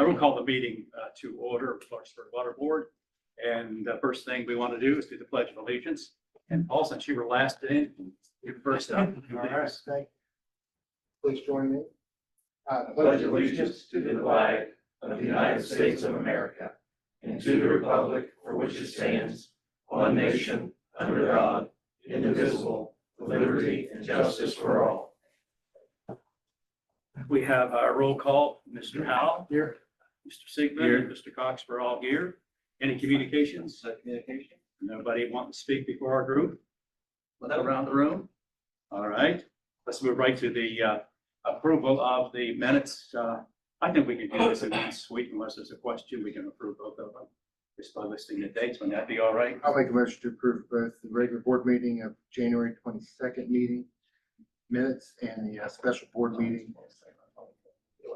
I will call the meeting to order of Clarksburg Water Board. And the first thing we want to do is do the Pledge of Allegiance. And Paul, since you were last in, you're first up. All right, thank you. Please join me. Pledge allegiance to the flag of the United States of America and to the republic for which it stands, one nation, under God, indivisible, with liberty and justice for all. We have our roll call. Mr. Howell. Here. Mr. Sigmund and Mr. Cox are all here. Any communications? Communication. Nobody want to speak before our group? Around the room? All right, let's move right to the approval of the minutes. I think we can do this in one sweep unless there's a question. We can approve both of them. Just by listing the dates. Would that be all right? I'll make a motion to approve both the regular board meeting of January 22nd meeting minutes and the special board meeting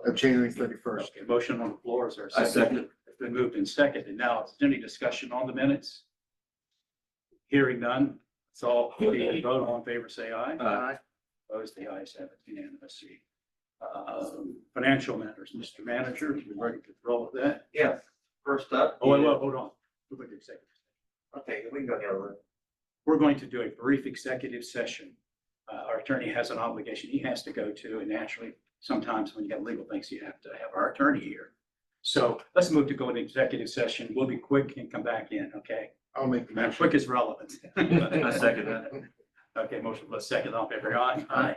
of January 31st. Okay, motion on the floor. Is there a I second? second. It's been moved and seconded. Now, is there any discussion on the minutes? Hearing none. It's all being voted on in favor, say aye. Aye. Opposed, the ayes have it unanimously. Financial matters, Mr. Manager, you ready to roll with that? Yes, first up. Oh, wait, hold on. We're going to executive. Okay, we can go here. We're going to do a brief executive session. Our attorney has an obligation he has to go to, and naturally, sometimes when you have legal things, you have to have our attorney here. So let's move to go into executive session. We'll be quick and come back in, okay? I'll make the And motion. quick is relevant. I second that. Okay, motion for a second, all in favor, aye? Aye.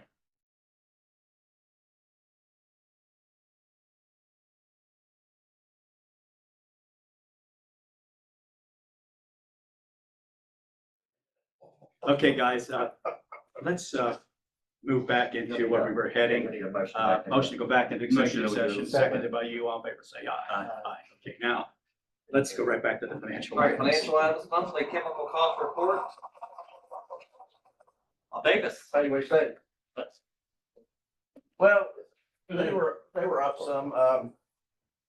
Okay, guys, let's move back into where we were heading. Motion to go back into executive session, seconded by you, all in favor, say aye. Aye. Okay, now, let's go right back to the financial. All right, items. financial items, monthly chemical cost report. Davis. How do you say? Well, they were up some.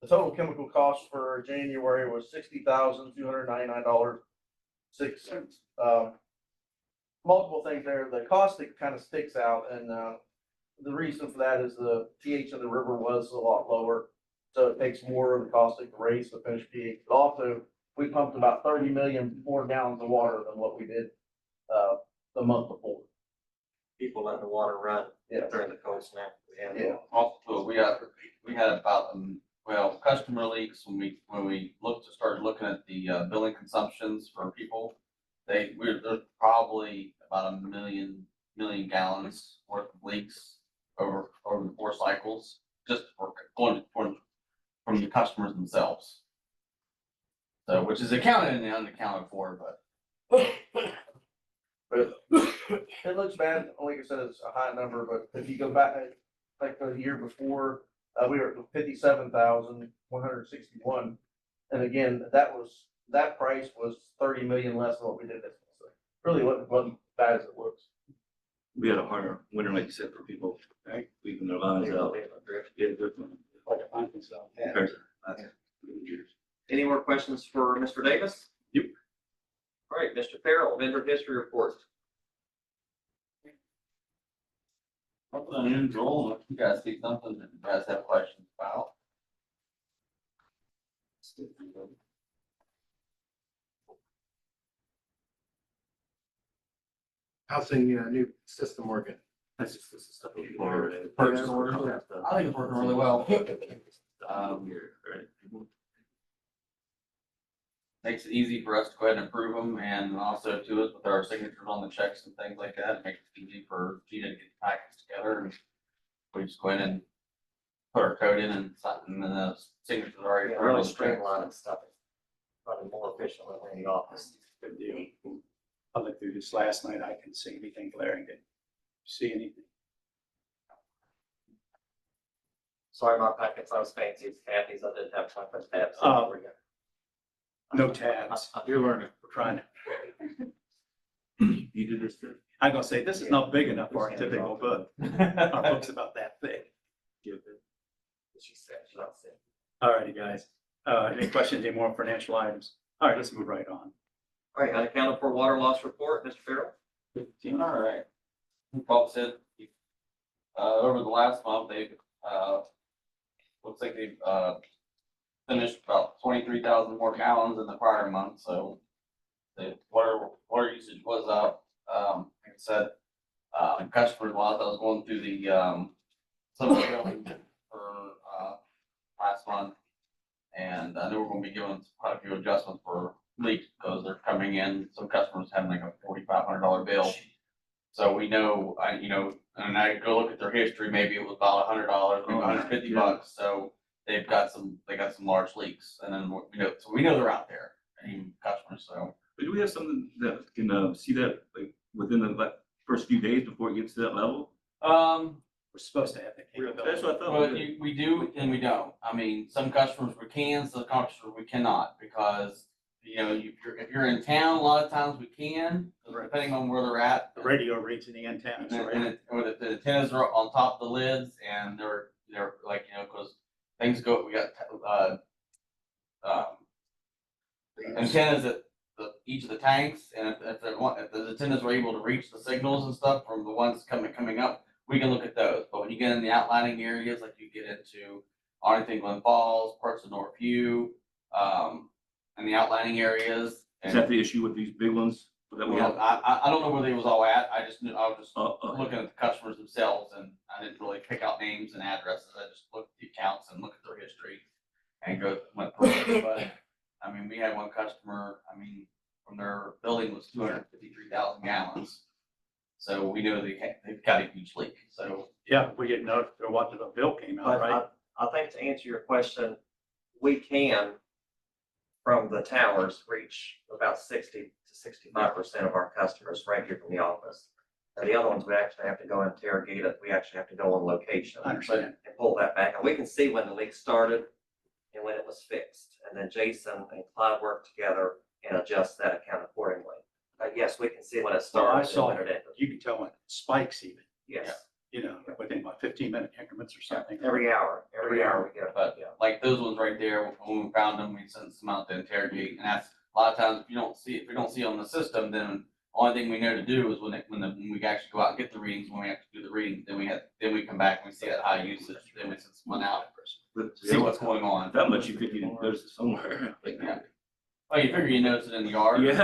The total chemical cost for January was $60,299.06. Multiple things there. The caustic kind of sticks out, and the reason for that is the pH of the river was a lot lower, so it takes more of the caustic to raise the finished pH. But also, we pumped about 30 million more gallons of water than what we did the month before. People letting the water run Yeah. during the cold snap. Yeah. Also, we had about, customer leaks when we started looking at the billing consumptions for people. There's probably about a million gallons worth of leaks over the 4 cycles, just going from the customers themselves. So, which is accounted and unaccounted for, but. But it looks bad. Like I said, it's a high number, but if you go back, like the year before, we were at 57,161. And again, that price was 30 million less than what we did this month. So really wasn't bad as it looks. We had a harder winter, like you said, for people, right? Leaving their lines out. Yeah, good one. Like a fine concern. Compared to last years. Any more questions for Mr. Davis? Yep. All right, Mr. Farrell, vendor history report. You guys see something that you guys have questions about? How's the new system working? That's just this is stuff for Purchase order. I think it's working really well. Makes it easy for us to go ahead and approve them, and also to us with our signatures on the checks and things like that. It makes it easy for Gina to get the packets together, and we just go in and put our code in and something, and the signatures are already. Really streamlining stuff. Probably more efficient than the office. Good deal. I looked through this last night. I couldn't see anything glaring. Did you see anything? Sorry, my packet's not as fancy as Kathy's. I didn't have time for tabs. Oh. No tabs. You're learning. We're trying to. You did this too? I'm gonna say, this is not big enough for our typical book. Our book's about that thick. She said, she's not saying. All righty, guys. Any questions, any more financial items? All right, let's move right on. All right, unaccounted for water loss report, Mr. Farrell. All right. Bob said, over the last month, they've, looks like they've, finished about 23,000 more gallons than the prior month, so the water usage was up. Like I said, customers, a lot of those going through the, some of the billing for, last month. And I know we're gonna be giving quite a few adjustments for leaks because they're coming in, some customers having like a $4,500 bill. So we know, and I go look at their history, maybe it was about $100, maybe $150. So they've got some large leaks, and then we know they're out there, and customers, so. But do we have something that can see that like within the first few days before it gets to that level? We're supposed to have that capability. That's what I thought. Well, we do and we don't. I mean, some customers we can, some customers we cannot, because, if you're in town, a lot of times we can, depending on where they're at. The radio reads in the antennas, right? And the antennas are on top of the lids, and they're like, because things go, we got, antennas at each of the tanks, and if the antennas are able to reach the signals and stuff from the ones coming up, we can look at those. But when you get in the outlining areas, like you get into Arlington, Glen Falls, parts of Northview, and the outlining areas. Is that the issue with these big ones that we have? I don't know where they was all at. I was just Okay. looking at the customers themselves, and I didn't really pick out names and addresses. I just looked at the accounts and looked at their history and went through it. But I mean, we had one customer, from their building was 253,000 gallons. So we know they've got a huge leak, so. Yeah, we didn't know if what the bill came out, But right? I think to answer your question, we can, from the towers, reach about 60 to 65% of our customers right here from the office. And the other ones, we actually have to go interrogate it. We actually have to go on location. I understand. And pull that back. And we can see when the leak started and when it was fixed. And then Jason and Clyde work together and adjust that account accordingly. Yes, we can see when it So I started. saw and when it it. ended. You can tell when it spikes even, Yes, within what, 15-minute increments or something. every hour we get. But Yeah. like those ones right there, when we found them, we sent them out to interrogate, and that's a lot of times if we don't see on the system, then only thing we know to do is when we actually go out and get the readings, when we have to do the readings, then we come back and we see that high usage, then we send someone out, see what's going on. That much you figure you notice it somewhere. Yeah. Well, you figure you notice it in the yard. Yeah.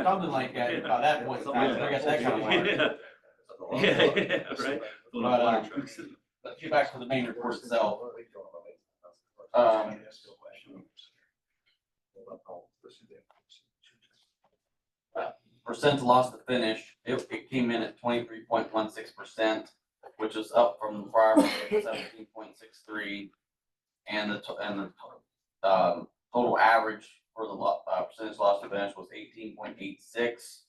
Something like that, by that point, in time, I got that kind of line. Yeah, right. But, let's get back to the main report itself. Percent loss to finish, it came in at 23.16%, which is up from the prior month at 17.63. And the total average for the percentage loss to finish was 18.86.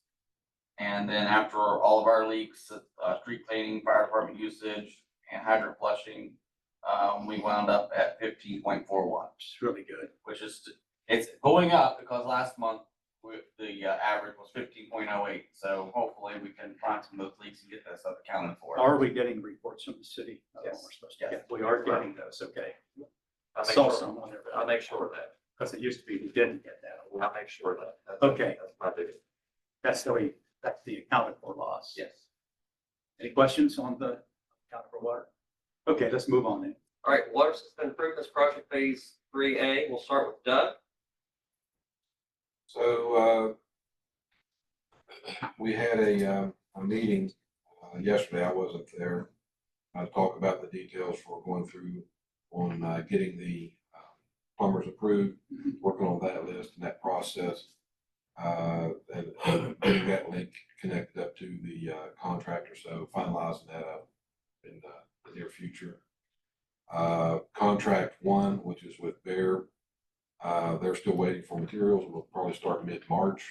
And then after all of our leaks, street cleaning, fire department usage, and hydrant flushing, we wound up at 15.41, It's really good. which is, it's going up because last month the average was 15.08. So hopefully we can find some of those leaks and get that stuff accounted for. Are we getting reports from the city? Yes. We're supposed to Yes. get. We are getting those, okay. I'll make Saw sure- some on there, but I'll make sure of that. because it used to be we didn't get that. I'll make sure of that. That's- Okay. That's my duty. That's the accounted for loss. Yes. Any questions on the accounted for water? Okay, let's move on then. All right, water system improvements project phase 3A. We'll start with Doug. So, we had a meeting, yesterday, I wasn't there. Talk about the details we're going through on, getting the plumbers approved, working on that list and that process. And getting that link connected up to the contractor, so finalizing that up in the near future. Contract one, which is with Bear, they're still waiting for materials. We'll probably start mid-March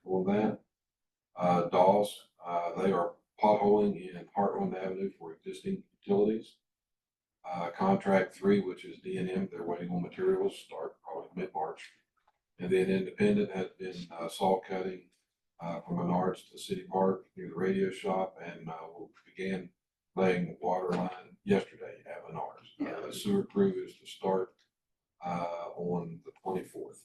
on that. Dawes, they are potholing in Heartland Avenue for existing utilities. Contract three, which is D&M, they're waiting on materials, start probably mid-March. And then Independent has been saw cutting from Menards to City Park near the radio shop, and we began laying water line yesterday at Menards. The sewer crew is to start on the 24th.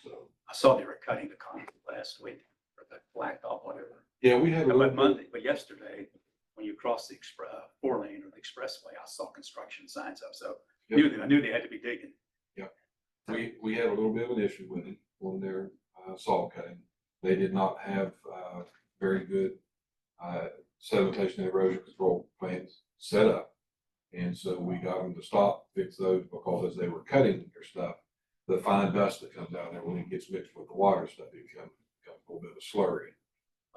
So I saw they were cutting the concrete last week or the blacktop, whatever. yeah, we had a But little Monday, but yesterday, when you cross the 4-lane or the expressway, I saw construction signs up. So Yep. I knew they had to be digging. We had a little bit of an issue with it on their, saw cutting. They did not have, very good, sedimentation and erosion control plans set up. And so we got them to stop, fix those, because as they were cutting their stuff, the fine dust that comes out there, when it gets mixed with the water stuff, it becomes a little bit of a slurry.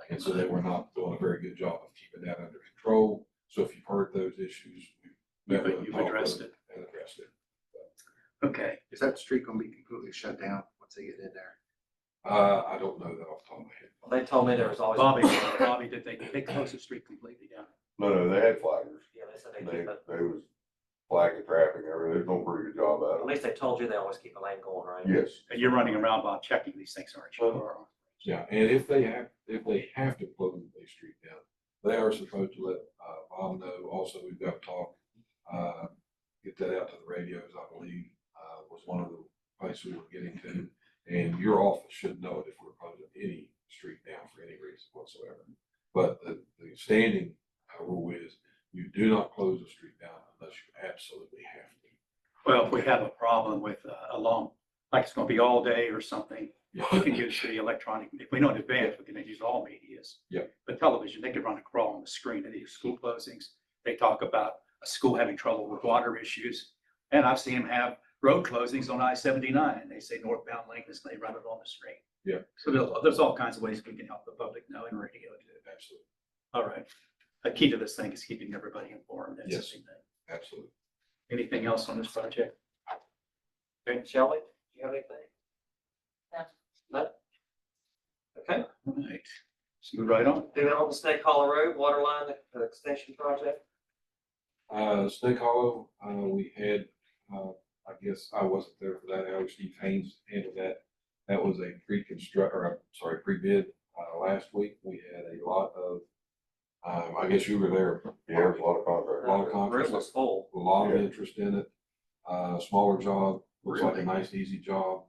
And so they were not doing a very good job of keeping that under control. So if you've heard those issues, we've met with them, You've talked with addressed them, it. and addressed it. Okay, Is that street gonna be completely shut down once they get in there? I don't know that off the top of my head. They told me there was always. Bobby, did they close the street completely down? No, they had flaggers. Yeah, they said they They, keep it, they was flagging traffic and everything. They're doing a pretty good job at at it. least they told you they always keep a lane going, right? Yes. And you're running around Bob checking these things, aren't you? Uh-huh. Yeah, and if they have to close a street down, they are supposed to let, Bob know. Also, we've got to talk, get that out to the radios, I believe, was one of the places we were getting to. And your office should know it if we're closing any street down for any reason whatsoever. But the standing rule is you do not close a street down unless you absolutely have to. Well, if we have a problem with a long, like it's gonna be all day or something, Yeah. we can use the electronic, if we know in advance, we can use all medias. Yeah. But television, they could run a crawl on the screen of these school closings. They talk about a school having trouble with water issues. And I've seen them have road closings on I-79, and they say northbound lane is, they run it on the screen. Yeah. So there's all kinds of ways we can help the public know in radio too. Absolutely, All right. The key to this thing is keeping everybody informed. That's the Yes. main thing. absolutely. Anything else on this project? Okay, Shelley, do you have anything? No? Okay, All right. Let's move right on. moving on to Snake Hollow Road, water line extension project. Snake Hollow, we had, I guess I wasn't there for that. Alex Steve Haynes handled that. That was a pre-bid, last week. We had a lot of, I guess you were there. Yeah, there's a lot of contractors. A lot of Room contracts, was full. a lot of Yeah. interest in it. Smaller job, looks like a Really? nice, easy job.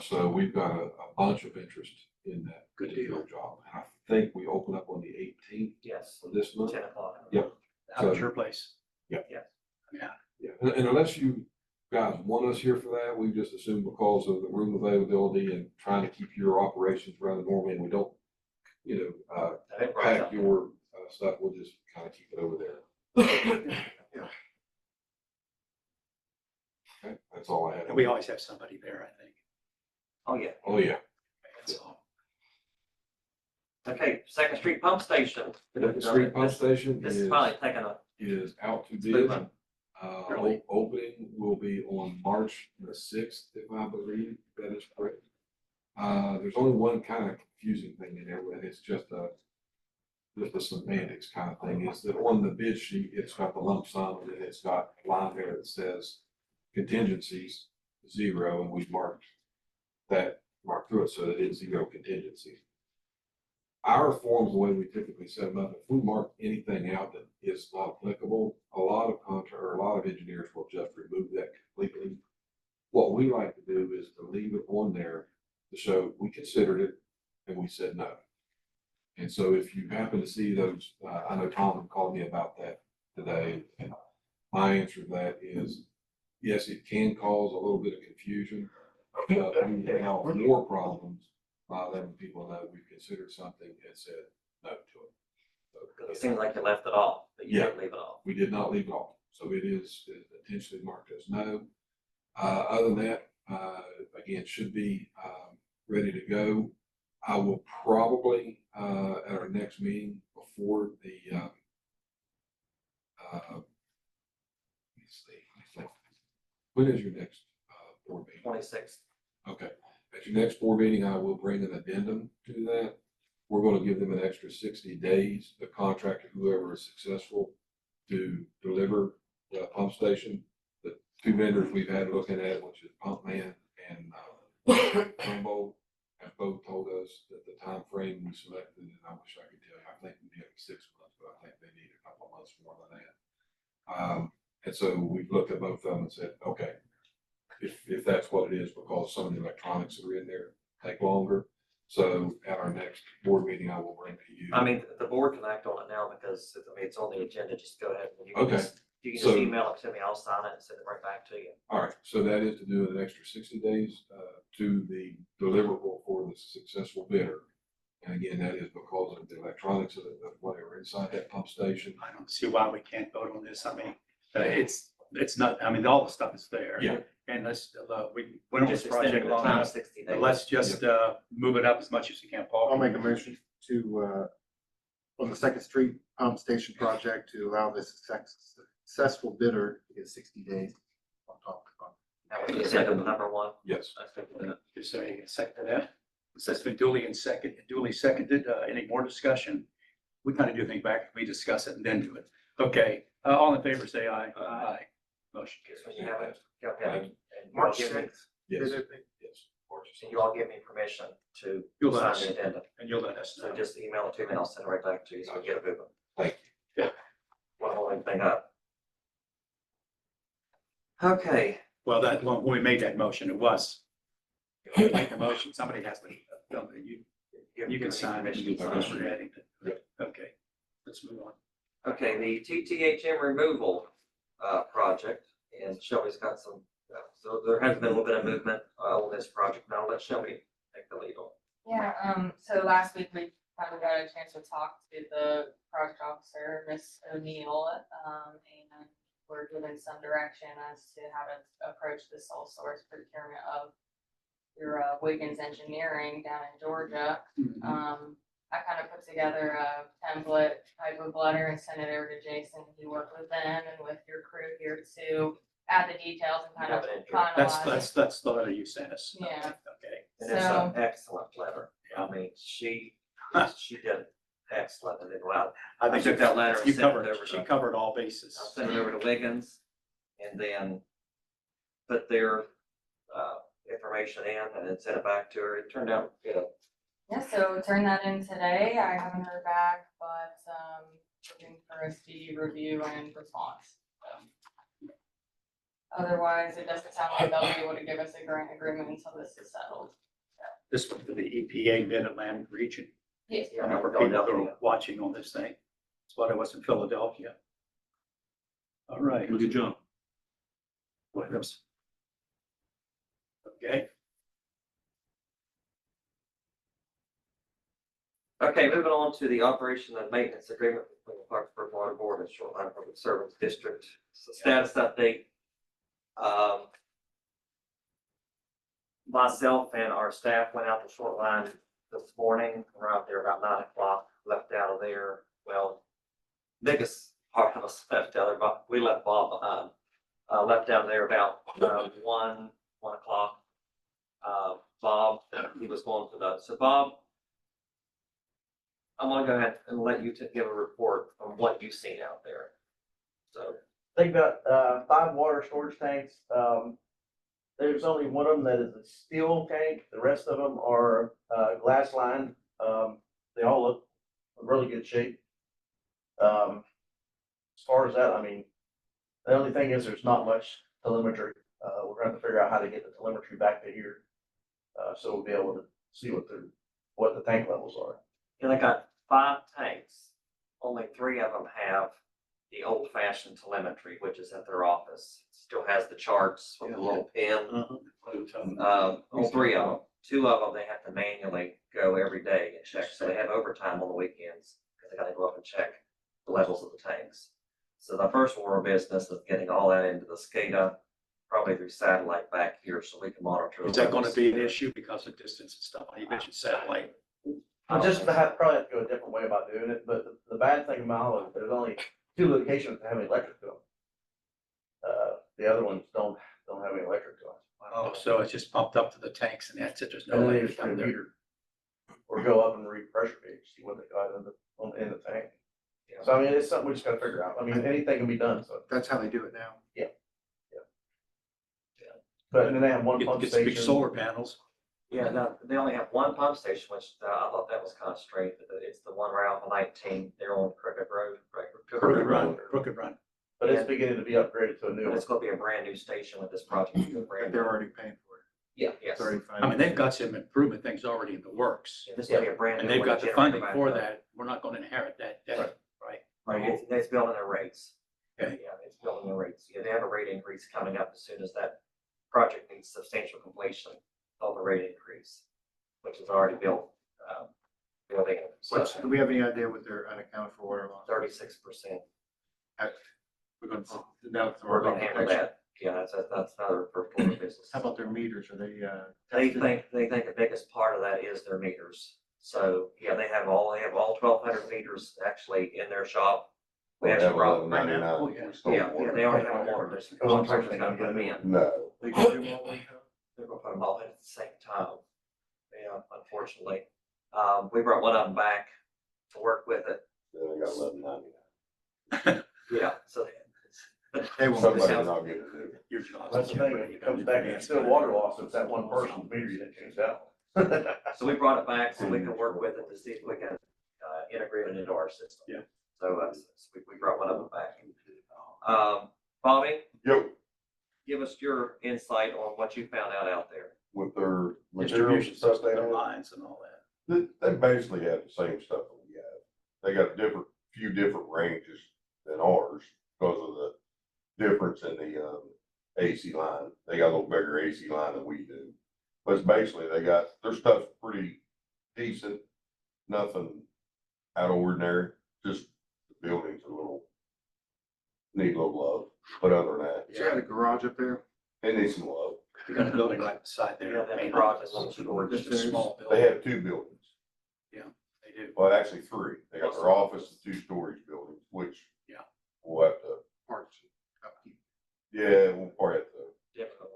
So we've got a bunch of interest in that Good deal. particular job. And I think we open up on the 18th Yes, of this month. 10 o'clock. Yep. How was your place? Yeah, Yeah. and unless you guys want us here for that, we just assume because of the room availability and trying to keep your operations running normally, and we don't, I think right pack up. your stuff, we'll just kind of keep it over there. Okay, that's all I had. And we always have somebody there, I think. Oh, yeah. Oh, yeah. That's all. Okay, Second Street Pump Station. The street pump station This is is probably taking a, out to it's bid. moving. Really? Opening will be on March the 6th, if I believe that is correct. There's only one kind of confusing thing in there, and it's just a semantics kind of thing, is that on the bid sheet, it's got the lump sum, and then it's got a line there that says contingencies, 0, and we've marked through it so that it's 0 contingencies. Our forms, the way we typically set them up, if we mark anything out that is not applicable, a lot of engineers will just remove that completely. What we like to do is to leave it on there to show we considered it and we said no. And so if you happen to see those, I know Tom called me about that today, and my answer to that is, yes, it can cause a little bit of confusion, but we have more problems by letting people know we've considered something and said no to it. It seems like you left it off, but you Yeah. didn't leave it off. We did not leave it off, so it is intentionally marked as no. Other than that, again, should be, ready to go. I will probably, at our next meeting before the, let me see, when is your next, board meeting? 26th. Okay, at your next board meeting, I will bring an addendum to that. We're gonna give them an extra 60 days, the contractor, whoever is successful, to deliver the pump station. The two vendors we've had looking at it, which is Pump Man and Humboldt, have both told us that the time frame we selected, and I wish I could tell you, I think we did 6 months, but I think they need a couple of months more than that. And so we've looked at both of them and said, okay, if that's what it is, because some of the electronics that are in there take longer. So at our next board meeting, I will bring to you. I mean, the board can act on it now because, I mean, it's on the agenda, just go ahead and you can Okay. just You can just So- email it to me, I'll sign it and send it right back to you. All right, so that is to do an extra 60 days to the deliverable for the successful bidder. And again, that is because of the electronics of whatever inside that pump station. I don't see why we can't vote on this. I mean, it's not, I mean, all the stuff is there. Yeah. And let's, we went on this Just extending project the long time enough. 60 days. Let's just, move it up as much as you can, Paul. I'll make a motion to, on the Second Street Pump Station project to allow this successful bidder to get 60 days on top of That would be second number one. Yes. Is there a second to that? It's been duly seconded. Any more discussion? We kind of do things back, we discuss it and then do it. Okay, all in favor, say aye. Aye. Motion Because when carries. you have it, you'll have it, and you all March give me, 6th. Yes. Bid Yes. March and you all give me permission to You'll let sign us, the addendum. and you'll let us So know. just email it to me and I'll send it right back to you, so we get a moving. Thank you. Yeah. One whole thing up. Okay, Well, that, when we made that motion, it was. You make the motion, somebody has to, you can sign it. permission to sign it. Adding it. Okay, let's move on. Okay, the TTHM removal project, and Shelby's got some, so there has been a little bit of movement on this project. Now let Shelby take the lead on. Yeah, so last week we finally got a chance to talk to the project officer, Miss O'Neill, and we're given some direction as to how to approach the sole source procurement of your Wiggins Engineering down in Georgia. I kind of put together a template type of letter and sent it over to Jason. He worked with them and with your crew here to add the details and kind of Have it in here. finalize. That's the letter you sent us. Yeah. Okay. And it's So- an excellent letter. I mean, she did excellent. And then, well, I I think took that letter and you sent it covered, over she to, covered all bases. I'll send it over to Wiggins and then put their information in and then send it back to her. It turned out good. Yeah, so turn that in today. I haven't heard back, but looking for a speedy review and response. So, otherwise, it doesn't sound like they'll be able to give us a grant agreement until this is settled. This was for the EPA Mid-Atlantic region. Yes. Yeah, I know for people that are watching on this thing. That's what it was in Philadelphia. All right. Good job. What else? Okay, Okay, moving on to the operation and maintenance agreement between the Clarksburg Water Board and Shoreline Public Service District. So status update. Myself and our staff went out to Shoreline this morning. We're out there about 9 o'clock, left out of there. Well, biggest part of us left out there, but we left Bob behind. Left out of there about 1 o'clock. Bob, he was going for the, so Bob, I'm gonna go ahead and let you give a report on what you've seen out there. So, They've got 5 water storage tanks. There's only one of them that is a steel tank. The rest of them are glass lined. They all look in really good shape. As far as that, I mean, the only thing is there's not much telemetry. We're gonna have to figure out how to get the telemetry back to here. So we'll be able to see what the tank levels are. and I got 5 tanks. Only 3 of them have the old fashioned telemetry, which is at their office. Still has the charts with the little pin. On 3 of them, 2 of them, they have to manually go every day and check. So they have overtime on the weekends because they gotta go up and check the levels of the tanks. So the first order of business is getting all that into the SCADA, probably through satellite back here so we can monitor. the is that gonna levels. be an issue because of distance and stuff? You mentioned satellite. I just probably have to go a different way about doing it, but the bad thing about it is there's only 2 locations that have any electric to them. The other ones don't have any electric to them. Oh, so it's just pumped up to the tanks and that's it. There's no And then they electric just put a up there. meter. Or go up and read pressure gauge, see what they got in the tank. So I mean, it's something we just gotta figure out. I mean, anything can be done, so. That's how they do it now. But then they have one Get pump get some big station. solar panels. Yeah, no, they only have 1 pump station, which I thought that was kind of strange, but it's the one right off of 19, they're on Crooked Road, right? Crooked Run. But it's beginning to be upgraded to a new But one. it's gonna be a brand new station with this project. It's a brand But new. they're already paying for it. Yeah. Yes. It's already financed. I mean, they've got some improvement things already in the works. Yeah, this is gonna be a brand new. And they've one got the generator funding back for up. that. We're not gonna inherit that debt, right? Right, it's built in their rates. Okay. Yeah, it's building the rates. Yeah, they have a rate increase coming up as soon as that project needs substantial completion of the rate increase, which is already built, building. Do we have any idea what their unaccounted for water loss? 36%. We're gonna, now it's We're gonna handle that. Yeah, that's another first order of business. How about their meters? Are they, They tested? think the biggest part of that is their meters. So, yeah, they have all 1,200 meters actually in their shop. We actually brought, right now? Oh, yeah. yeah, they already have them ordered. There's contractors gonna put them in. No. They can do all one time? They're gonna put them all in at the same time. Yeah, unfortunately. We brought one of them back to work with it. They got 11.99. Yeah, so They won't. Somebody not getting it, do. Your job. That's the thing, when it comes back, it's still water loss, it's that one person's meter you didn't change out. So we brought it back so we can work with it to see if we can integrate it into our system. Yeah. So we brought one of them back. Bobby, Yo, give us your insight on what you found out there. with their materials Distribution and stuff system, they their have, lines and all that. they basically have the same stuff that we have. They got few different ranges than ours because of the difference in the, AC line. They got a little bigger AC line than we do. But it's basically, their stuff's pretty decent, nothing out of ordinary, just the building's need a little love. But other than that, You got a garage up there? it needs some love. We got a building right beside there. Yeah, that main garage office. is on storage. Just a small They building. have two buildings. They do. Well, actually three. They got their office and two storage buildings, which. Yeah. We'll have to, Parts. Upkeep. yeah, we'll probably have to.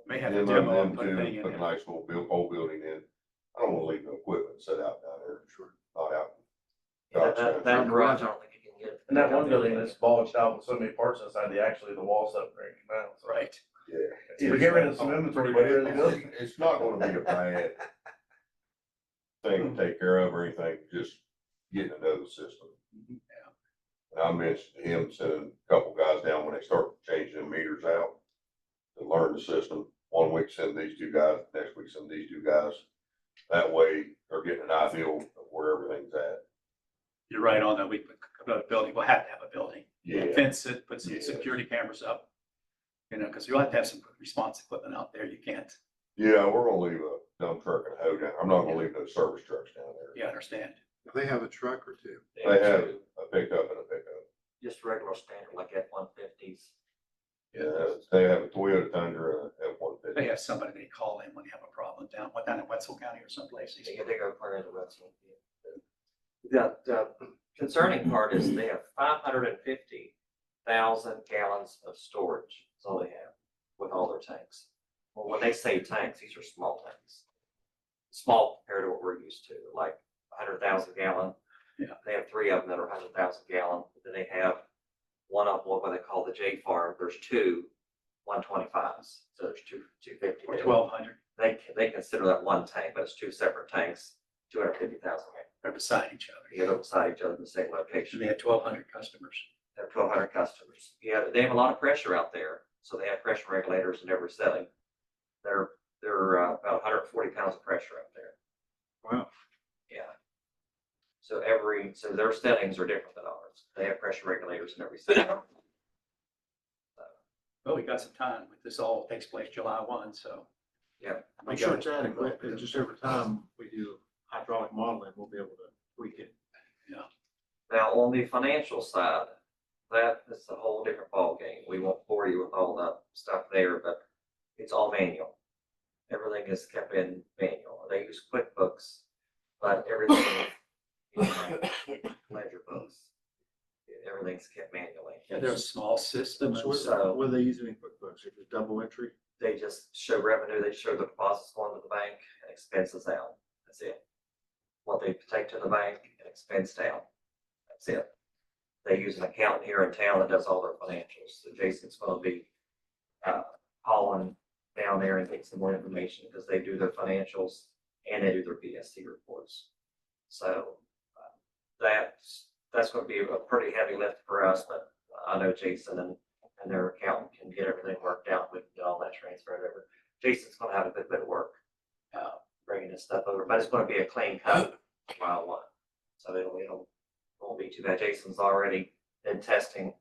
May have to Them demo them and put a thing two, in put a there. nice little whole building in. I don't wanna leave no equipment set out down there, sure, not out. Yeah, that garage, I don't think you can get. And that one building that's bulged out with so many parts inside, actually the wall separating now. So Right. Yeah. Either get rid of some inventory, But get rid of the building. it's not gonna be a bad thing to take care of or anything, just getting to know the system. And I mentioned to him sending a couple guys down when they start changing the meters out to learn the system. 1 week send these two guys, next week send these two guys. That way they're getting an idea of where everything's at. You're right on that. We put a building, we'll have to have a building. Yeah. Fence it, put some Yeah. security cameras up. You know, because you'll have to have some response equipment out there. You can't, Yeah, we're gonna leave a dump truck and a hoe down. I'm not gonna leave no service trucks down there. you understand. They have a truck or two. They have a pickup and a pickup. Just regular standard like F-150s. Yeah, they have a Toyota Tundra and a F-150. They have somebody they call in when you have a problem down in Wetzel County or someplace. They go clear into Wetzel. The concerning part is they have 550,000 gallons of storage. That's all they have with all their tanks. Well, when they say tanks, these are small tanks. Small compared to what we're used to, like 100,000 gallon. Yeah. They have 3 of them that are 100,000 gallon. Then they have one of what they call the J farm. There's 2 125s. So there's 250. Or 1,200. They consider that one tank, but it's 2 separate tanks, 250,000 gallons. They're beside each other. You know, beside each other in the same location. They had 1,200 customers. They have 1,200 customers. Yeah, they have a lot of pressure out there, so they have pressure regulators in every setting. They're about 140 pounds of pressure up there. Wow. Yeah. So their settings are different than ours. They have pressure regulators in every setting. Well, we got some time. This all takes place July 1, so. Yeah. I'm sure it's adequate, and just over time, we do hydraulic modeling, we'll be able to tweak it. Now, on the financial side, that is a whole different ballgame. We won't bore you with all that stuff there, but it's all manual. Everything is kept in manual. They use QuickBooks, but everything is ledger books. Everything's kept manually. Yeah, they're a small system. So and what so what do they use in QuickBooks? Is it double entry? They just show revenue, they show the deposits going to the bank and expenses out. That's it. What they take to the bank and expense down. That's it. They use an accountant here in town that does all their financials. So Jason's gonna be calling down there and getting some more information because they do their financials and they do their BSC reports. So that's gonna be a pretty heavy lift for us, but I know Jason and their accountant can get everything worked out. We can get all that transferred over. Jason's gonna have a good bit of work, bringing this stuff over, but it's gonna be a clean cut July 1. So it won't be too bad. Jason's already been testing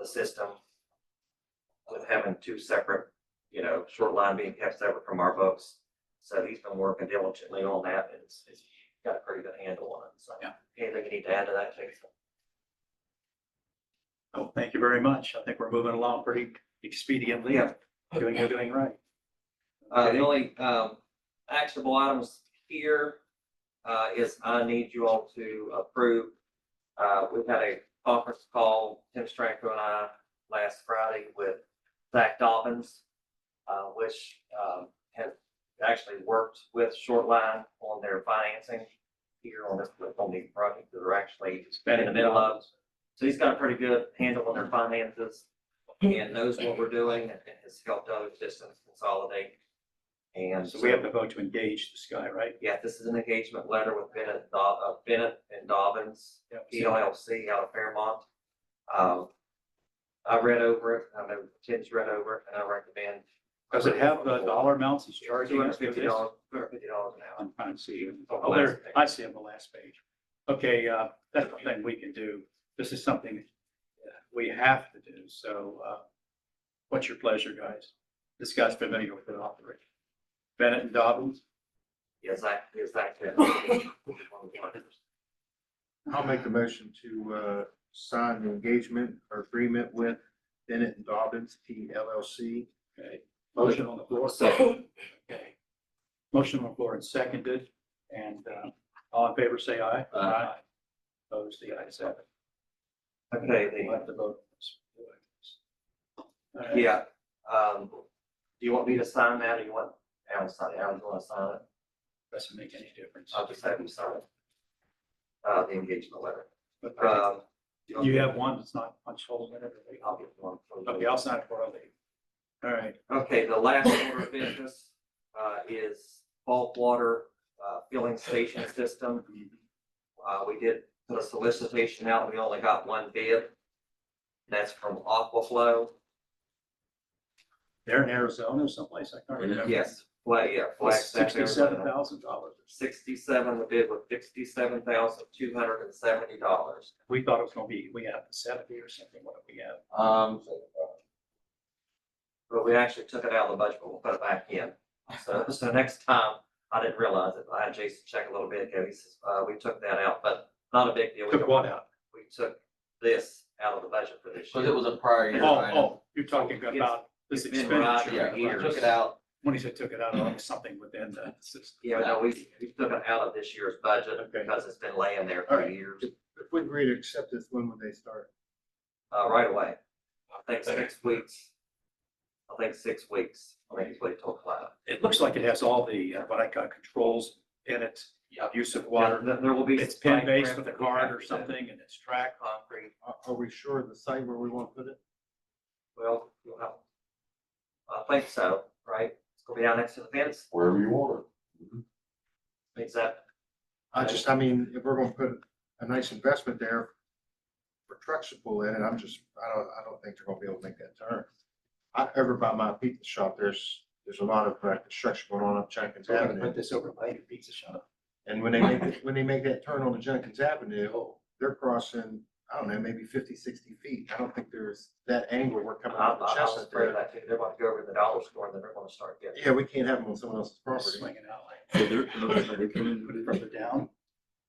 the system with having two separate, you know, short line being kept separate from our books. So he's been working diligently on that, and it's got a pretty good handle on it, so. Yeah. Anything you need to add to that, Jason? Oh, thank you very much. I think we're moving along pretty expediently. Yeah. Doing right. The only, actionable items here, is I need you all to approve. We've had a conference call, Tim Stranko and I, last Friday with Zach Dobbins, which, has actually worked with Shortline on their financing here on this, on the project that they're actually in the middle of. So he's got a pretty good handle on their finances and knows what we're doing and has helped other systems consolidate. And So we have to vote to engage this guy, right? yeah, this is an engagement letter with Bennett and Dobbins, Yeah. PLLC out of Fairmont. I read over it, I know Tim's read over it, and I recommend. Does it have the dollar amounts he's charging us for $250, this? $250 an hour. I'm trying to see. On the Oh, last there, page. I see on the last page. Okay, that's the thing we can do. This is something we have to do. So, what's your pleasure, guys? This guy's familiar with the operation. Bennett and Dobbins? Yes, I. I'll make the motion to sign the engagement or agreement with Bennett and Dobbins, PLLC. Okay, motion on the floor. Second. Okay. Motion on the floor and seconded, and all in favor, say aye. Aye. Opposed, the ayes have it. Okay, We'll have to vote. All right. yeah, do you want me to sign that, or you want Alan to sign it? Alan, do you want to sign it? Doesn't make any difference. I'll just have you sign it. The engagement letter. But, you have one that's not punch holes in it. I'll get one. Okay, I'll sign it for all leave. All right, Okay, the last order of business, is bulk water, filling station system. We did put a solicitation out, we only got one bid. That's from Aquaflow. they're in Arizona someplace, I can't remember. Yes, Flagstaff, $67,000. Arizona. 67, the bid was $67,270. We thought it was gonna be, we have 70 or something, what do we have? But we actually took it out of the budget, but we'll put it back in. So next time, I didn't realize it. I had Jason check a little bit ago. He says, we took that out, but not a big deal. We Took don't- what out? We took this out of the budget for this Because year. it was a prior year Oh, item. oh, you're talking about this It's been right expenditure. for Yeah, we years. took it out. When he said took it out, it was something within the system. Yeah, no, we took it out of this year's budget Okay. because it's been laying there All for right. years, If we agree to accept this, when would they start? right away. I think 6 weeks. I think 6 weeks. I think it's what he told Clyde. It looks like it has all the, what I got controls in it, use of water. There will be. It's some pin-based print with a that we card have or to do. something, and it's tracked. Concrete. Are we sure of the site where we want to put it? Well, you'll have. I think so, right? It's gonna be down next to the fence. Wherever you want Is that, I mean, if we're gonna put a nice investment there for trucks to pull in, and I don't think they're gonna be able to make that turn. Over by my pizza shop, there's a lot of construction going on up Jenkins So we're gonna Avenue. put this over by your pizza shop. And when they make that turn on the Jenkins Avenue, they're crossing, I don't know, maybe 50, 60 feet. I don't think there's that angle we're coming I out of was Chestnut afraid of there. that too. They're going to go over to the dollar store and then they're gonna start getting. Yeah, we can't have them on someone else's property. Swinging out like, So they're coming. put it further down.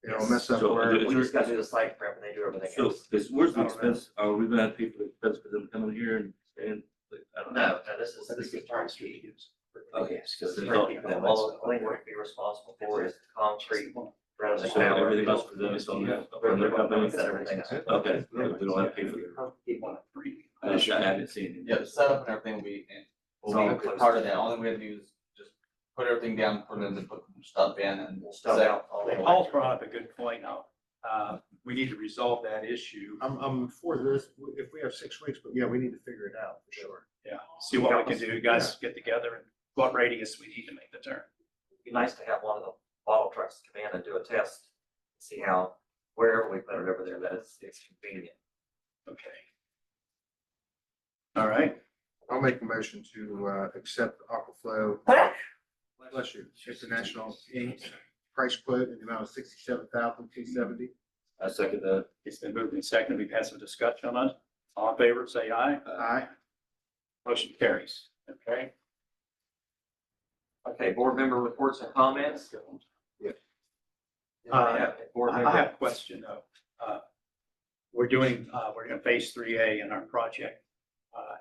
It'll mess up So, where. We just gotta do the site prep and they do everything So else. where's the expense? Are we gonna have to pay for the expense for them coming here and staying? Like, I don't know. No, this is turnkey. Okay, It's because there's turnkey. all- And all the only thing we're gonna be responsible for is the concrete. Around the So tower. everything else for them is on their company? Set everything up. Okay, we don't have to pay for it. I haven't seen it. Yeah, the setup and everything will be, It's will all be part of that. Only we have to do is just put everything down for them to put stuff in and We'll stuff set out all the way. Paul's brought up a good point now. We need to resolve that issue. I'm for this, if we have 6 weeks, but yeah, we need to figure it out for sure. Yeah, see what we can do. You guys get together and what radius we need to make the turn. It'd be nice to have one of the bottle trucks come in and do a test. See how, wherever we put it over there, that it's convenient. Okay. All right. I'll make a motion to accept Aquaflow, bless you, International Inc. price quote in the amount of $67,270. I second that. It's been moved and seconded. We've had some discussion on it. All in favor, say aye. Aye. Motion carries. Okay. Okay, board member reports and comments. Board I member, have a question though. We're doing phase 3A in our project.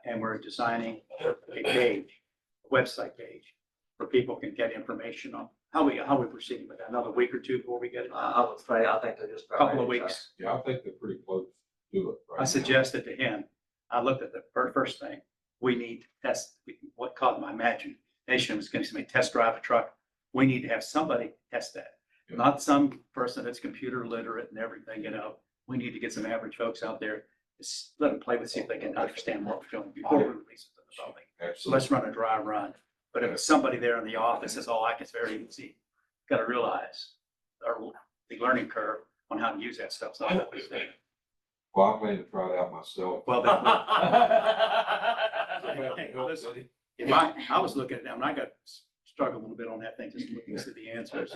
And we're designing a page, a website page where people can get information on how we proceed with that. Another week or two before we get it. I would say, I think they're just. about Couple of ready to weeks. Yeah, I think they're pretty close to it right I now. suggested to him, I looked at the first thing, we need to test, what caught my imagination was going to be test drive a truck. We need to have somebody test that, Yeah. not some person that's computer literate and everything, you know. We need to get some average folks out there, just let them play with, see if they can understand what we're doing before we release it to the public. So Absolutely. let's run a dry run. But if it's somebody there in the office, it's all it's very easy. Got to realize the learning curve on how to use that stuff. So Well, I plan to try it out myself. well, hey, listen, if I was looking at them, and I got struggled a little bit on that thing, just looking to the answers.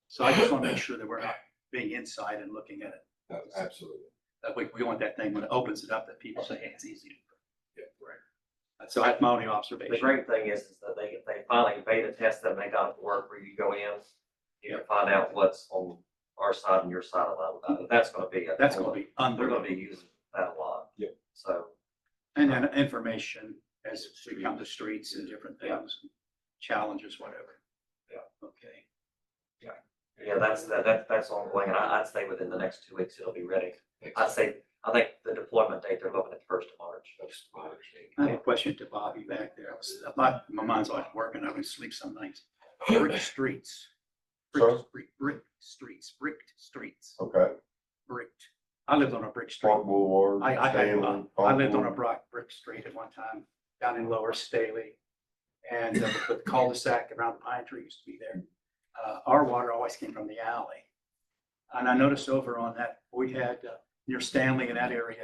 So I just want to make sure that we're not being inside and looking at it. Absolutely. That we want that thing when it opens it up, that people say, hey, it's easy. Yeah. Right. So that's my only The observation. great thing is that they finally beta test them, they got it to work where you go in, you can find out what's on our side and your side of that. That's gonna be. That's going to be They're gonna unbelievable. be using that a lot. Yep. So, And then information as we come to streets and different things, challenges, whatever. Yeah. Okay. yeah, that's ongoing, and I'd say within the next 2 weeks, it'll be ready. I think the deployment date, they're looking at the 1st of March. That's my understanding. I have a question to Bobby back there. My mind's always working. I would sleep some nights. Brick streets. Brick streets. Okay, Bricked. I lived on a brick street. Park Boulevard, I lived on a brick street at one time down in Lower Staley. And the cul-de-sac around the pine tree used to be there. Our water always came from the alley. And I noticed over on that, we had near Stanley in that area,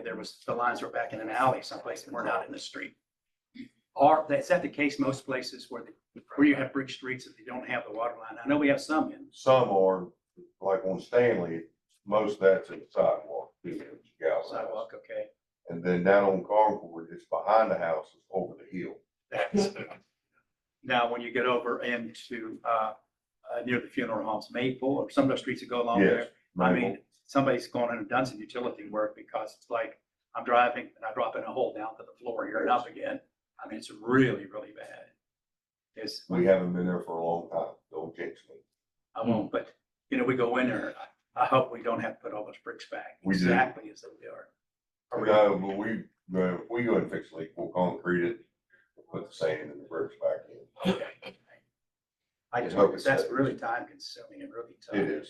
the lines were back in an alley someplace and weren't out in the street. Is that the case most places where you have brick streets if you don't have the water line? I know we have some in. some are, like on Stanley, most of that's in the sidewalk. Sidewalk, okay. And then down on Concord, it's behind the houses over the hill. Now, when you get over into near the funeral homes, Maple, or some of those streets that go along there, Yes. I mean, somebody's gone in and done some utility work because it's like, I'm driving and I drop in a hole down to the floor here and up again. I mean, it's really, really bad. We haven't been there for a long time, don't jinx me. I won't, but, you know, we go in there, I hope we don't have to put all those bricks back We do. exactly as they are. No, but we go and fix the leak, we'll concrete it, put the sand and the bricks back in. Okay. I just hope, because that's really time consuming and really tough. It is.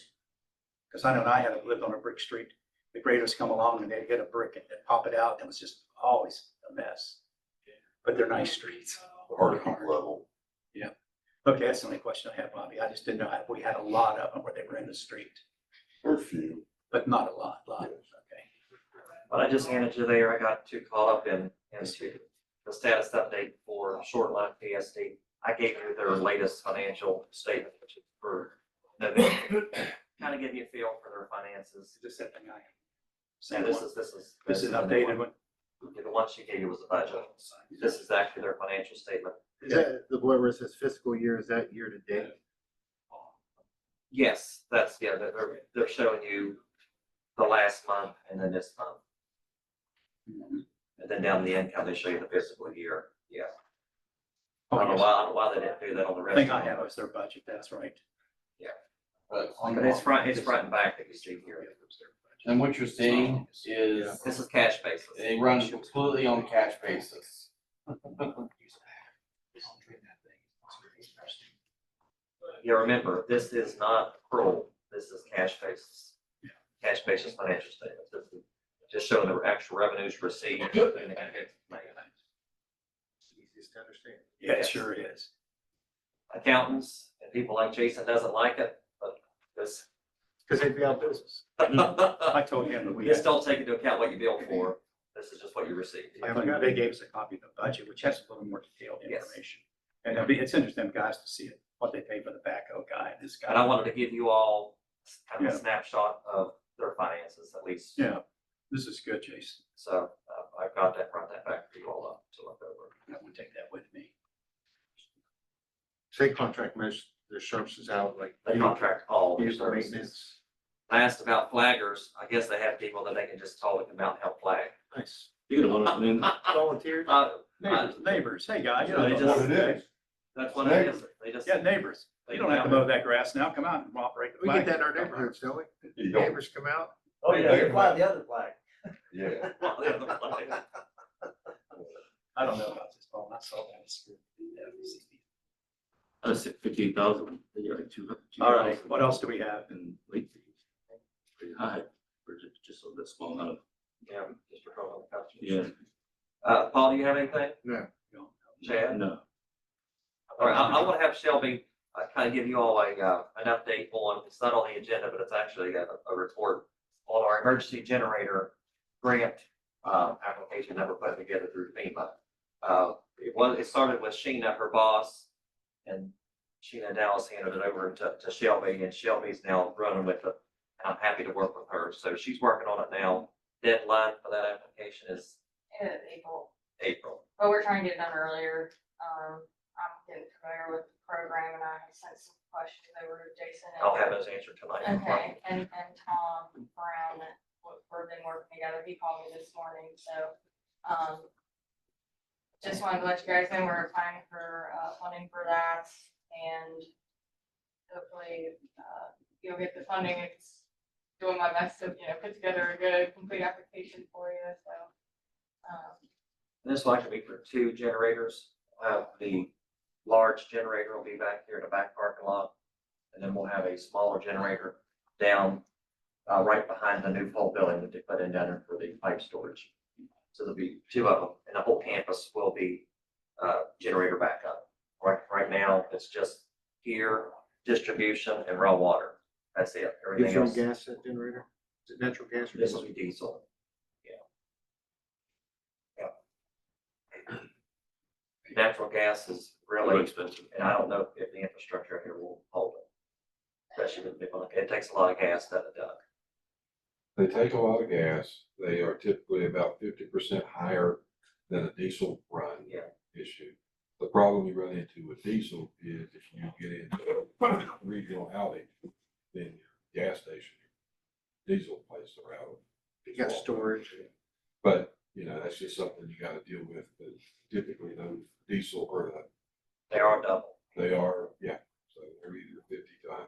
Because I know I had lived on a brick street. The graders come along and they'd get a brick and they'd pop it out. And it was just always a mess. But they're nice streets. Hard to keep level. Okay, that's the only question I have, Bobby. I just didn't know if we had a lot of them where they were in the street, There's few. but not a lot. Yes. Okay. But I just handed you there, I got too caught up into the status update for short line PSD. I gave you their latest financial statement, which is for November. Kind of give you a feel for their finances. Just that thing I. And this is an updated one. The one she gave you was the budget. This is actually their financial statement. Is that the boy where it says fiscal year, is that year to date? Yes, they're showing you the last month and then this month. And then down the income, they show you the fiscal year. Yeah. I don't know why they didn't do that on the The rest. thing of I them. have is their budget. That's right. But But it's front and back that you see here. and what you're seeing is This is cash basis. they run completely on cash basis. Yeah, remember, this is not accrual, this is cash basis. Cash basis financial statements. This is just showing the actual revenues received. and expenses made. Easiest to understand. Yeah, it sure is. Accountants and people like Jason doesn't like it, but this. Because they'd be out of business. I told him that we. Just don't take into account what you bill for. This is just what you received. I told him they gave us a copy of the budget, which has a little more detailed Yes. information. And it's interesting, guys, to see it, what they pay for the backhoe guy, this guy. And I wanted to give you all kind of Yeah. a snapshot of their finances, at least. Yeah, This is good, Jason. So, I've got that, brought that back for you all to look over. I'm gonna take that with me. Say contract most their services out, like. They contract all their vehicle services. maintenance. I asked about flaggers. I guess they have people that they can just call and come out and help flag. Nice. You can want to, I mean, Volunteers? Neighbors, hey guys, You know, they That's just- what it is. That's what it is. They just. yeah, neighbors. You don't have to mow that grass now. Come out and operate the We flag. get that in our neighborhoods, don't we? You don't, Neighbors come out. Oh, yeah, they fly the other flag. yeah. I don't know about this, Paul. I saw that. It's good. I said 58,000, they get like 200. All right, what else do we have? And late fees, pretty high, for just a bit small amount of, Yeah, just for calling the customers. yeah, Paul, do you have anything? No. Chad? no. All right, I want to have Shelby kind of give you all an update on, it's not on the agenda, but it's actually a report on our emergency generator grant application that we're putting together through FEMA. It started with Sheena, her boss, and Sheena Dallas handed it over to Shelby, and Shelby's now running with it. I'm happy to work with her, so she's working on it now. Deadline for that application is April, April. but we're trying to get it done earlier. I'm getting familiar with the program and I sent some questions over to Jason. I'll have those answered tonight. Okay, and Tom Brown, we've been working together, he called me this morning, so, just wanted to let you guys know we're applying for, funding for that, and hopefully, you'll get the funding, it's doing my best to, put together a good, complete application for you, so. This will actually be for 2 generators. The large generator will be back here in the back parking lot. And then we'll have a smaller generator down, right behind the new pole building that they put in down there for the pipe storage. So there'll be 2 of them, and the whole campus will be, generator backup. Right now, it's just here, distribution and raw water. That's it. Everything Diesel else, gas, that generator? Is it natural gas or this will diesel? be diesel. Natural gas is Really really, expensive. and I don't know if the infrastructure here will hold it. Especially with people, it takes a lot of gas to duck. They take a lot of gas. They are typically about 50% higher than a diesel run. Yeah. Issue. The problem you run into with diesel is if you get into a regional outage, then your gas station, diesel place are out. You got storage. But, that's just something you gotta deal with, but typically those diesel or They are double. they are, yeah, so they're either 50 to 100%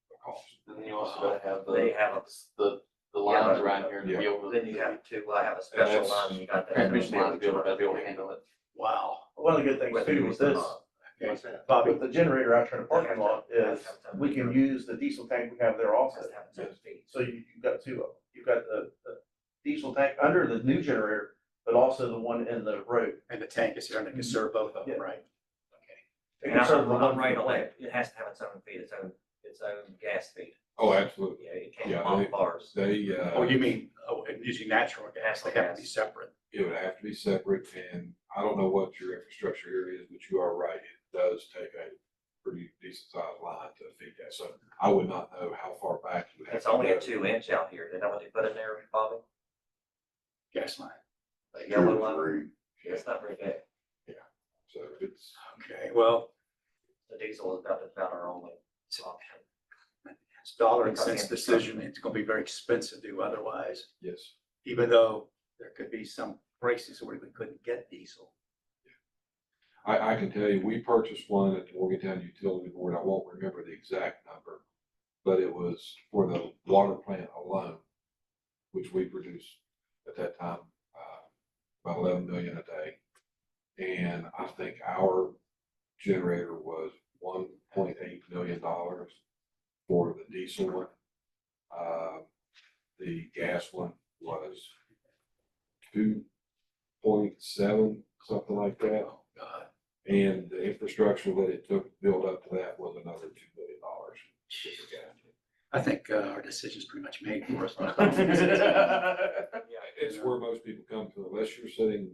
the cost. And then you also gotta have They have the lines around here to be able to. then you have to, have a special that's- line, you got the. Transmission line to be able to handle it. Wow. One of the good things Whether you too use with it or this, not. What's that? Bobby, with the generator out there in the parking lot is we can use the diesel tank we have there also. Has to have its own feed. So you've got 2 of them. You've got the diesel tank under the new generator, but also the one in the road. and the tank is here and it can serve both of them, Yeah. right? Okay. It And can serve the I'm one right for on the it, it has to have its own feed, its own gas feed. Oh, absolutely. Yeah, it can't Yeah, pump bars. They, Oh, you mean, using natural gas, they have to be separate. it would have to be separate, and I don't know what your infrastructure here is, but you are right, it does take a pretty decent sized line to feed that, so I would not know how far back you would have It's to only a go. 2-inch out here, you know what they put in there, Bobby? Gas line. The 2 yellow or line, 3. it's not very big, So it's, Okay, well, the diesel is about our only option. it's dollar and cents decision. It's gonna be very expensive to do otherwise, yes, even though there could be some places where we couldn't get diesel. I can tell you, we purchased one at the Morgantown Utility Board, I won't remember the exact number, but it was for the water plant alone, which we produced at that time, about 11 million a day. And I think our generator was $1.8 million for the diesel one. The gas one was 2.7, something like that. Oh, God. And the infrastructure that it took to build up to that was another $2 million. I think our decision's pretty much made for us. It's where most people come to, unless you're sitting,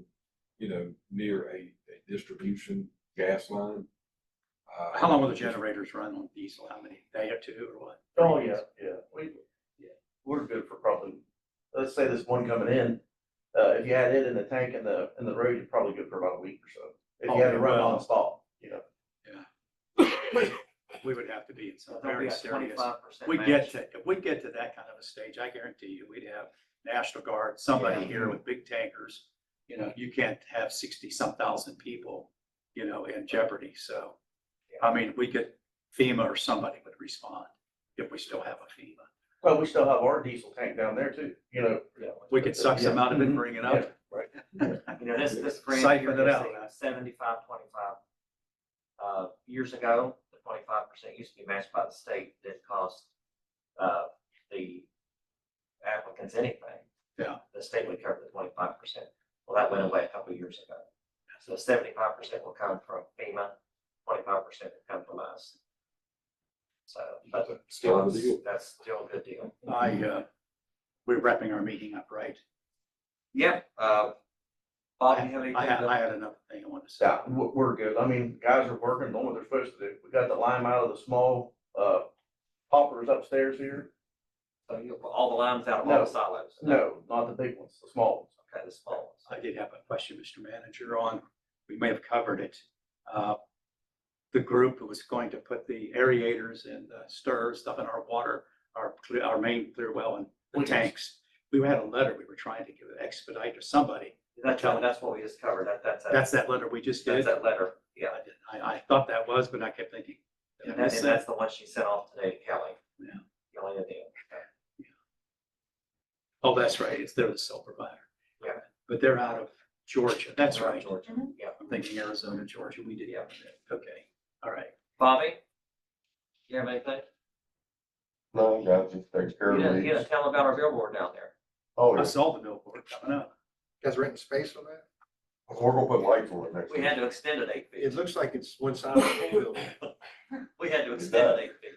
near a distribution gas line. How long will the generators run on diesel? How many, day or 2 or what? Oh, yeah. We're good for probably let's say this one coming in, if you had it in the tank in the road, you're probably good for about a week or so. If you had to run well. nonstop, you know. We would have to be in some There'll be very a serious. 25% We match. get to, if we get to that kind of a stage, I guarantee you, we'd have National Guard, somebody Yeah. here with big tankers. You know, you can't have 60-some thousand people, you know, in jeopardy. So, I mean, we could, FEMA or somebody would respond if we still have a FEMA. Well, we still have our diesel tank down there too, you know. We could suck some out of it and bring it Yeah, up. right. You know, this grant Siphon here it is out. a 75-25. Years ago, the 25% used to be matched by the state, didn't cost, the applicants anything. Yeah. The state would cover the 25%. Well, that went away a couple of years ago. So 75% will come from FEMA, 25% will come from us. So, but Still a good deal. that's still a good deal. We're wrapping our meeting up, right? Yeah, Bob, you have anything? I had another thing I wanted to say. Yeah, we're good. I mean, guys are working, doing what they're supposed to do. We got the lime out of the small, poppers upstairs here. So you put all the lines out of all the silos? No, not the big ones, the small ones. Okay, the small ones. I did have a question, Mr. Manager, on, we may have covered it. The group who was going to put the aerators and the stirrers, stuff in our water, our main clear well and the tanks. We had a letter we were trying to give expedite or somebody. That's what we just covered. That's that letter we just did. That's that letter, yeah. I thought that was, but I kept thinking. did I And miss that's that? the one she sent off today to Kelly. Yeah. Kelly and Neil. Oh, that's right. It's they're the sole provider. Yeah. But they're out of Georgia. That's Right, right. Georgia. Yeah. I'm thinking Arizona, Georgia. We did. Yeah. Okay. All right. Bobby? You have anything? No, guys, just takes care You of didn't, these. you didn't tell them about our billboard down there. Oh, I yeah. saw the billboard coming up. You guys renting space on that? We're gonna put lights on it next We week. had to extend it 8 feet. It looks like it's one side of the whole building. We had to extend it 8 feet.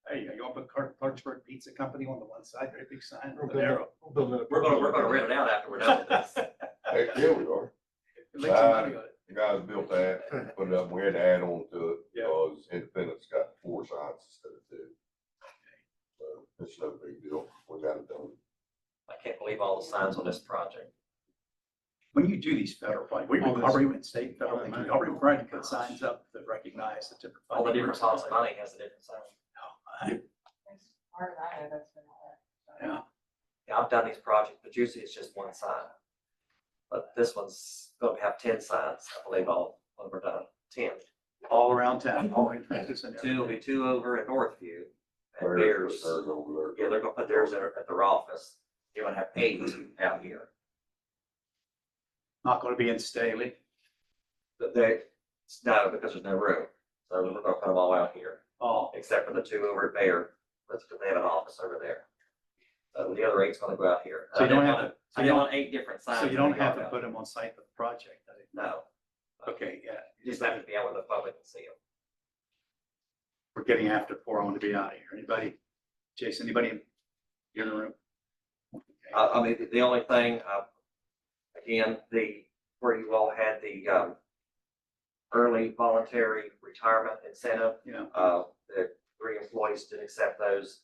There you go. You want to put Clarksburg Pizza Company on the one side, very big sign, We're with an arrow. building a- We're gonna rent it out after we're done with this. Heck, yeah, we are. Make some money on it. The guys built that, put it up, we had to add on to it, Yeah. because Independence got 4 signs instead of 2. So it's no big deal, we got it done. I can't believe all the signs on this project. When you do these federal funds, are we in state and federal, things, are we required to put signs up that recognize the different? All the funding different pots of money has a different sign. No, As far as I know, that's been all that. Yeah. Yeah, I've done these projects, but usually it's just one sign. But this one's gonna have 10 signs, I believe, all when we're done, 10. all around town, all entrances and 2 will be 2 over at Northview. And There's theirs, over yeah, they're gonna put theirs at their office. You're gonna have 8 out here. not going to be in Staley. But no, because there's no room. So we're gonna put them all out here, Oh, except for the 2 over at Bayer. That's because they have an office over there. So the other 8's gonna go out here. So you don't have to- I didn't want 8 different signs. so you don't in the have to yard. put them on site for the project. I didn't know. No, Okay, yeah. you just have to be out where the public can see them. We're getting after 4. I want to be out of here. Anybody? Jason, anybody here in the room? Okay. I mean, the only thing, again, where you all had the, early voluntary retirement incentive, Yeah. the 3 employees did accept those.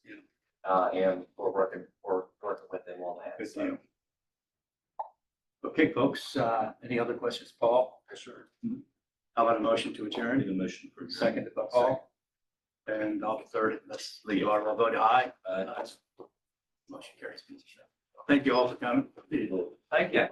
And we're working with them on that. Good So, deal. Okay, folks, any other questions? Paul? Yes, sir. How about a motion to adjourn? Need a motion for. Second by Paul. And I'll third it. Let's leave our vote aye. Motion carries. Thank you all for coming. Thank you.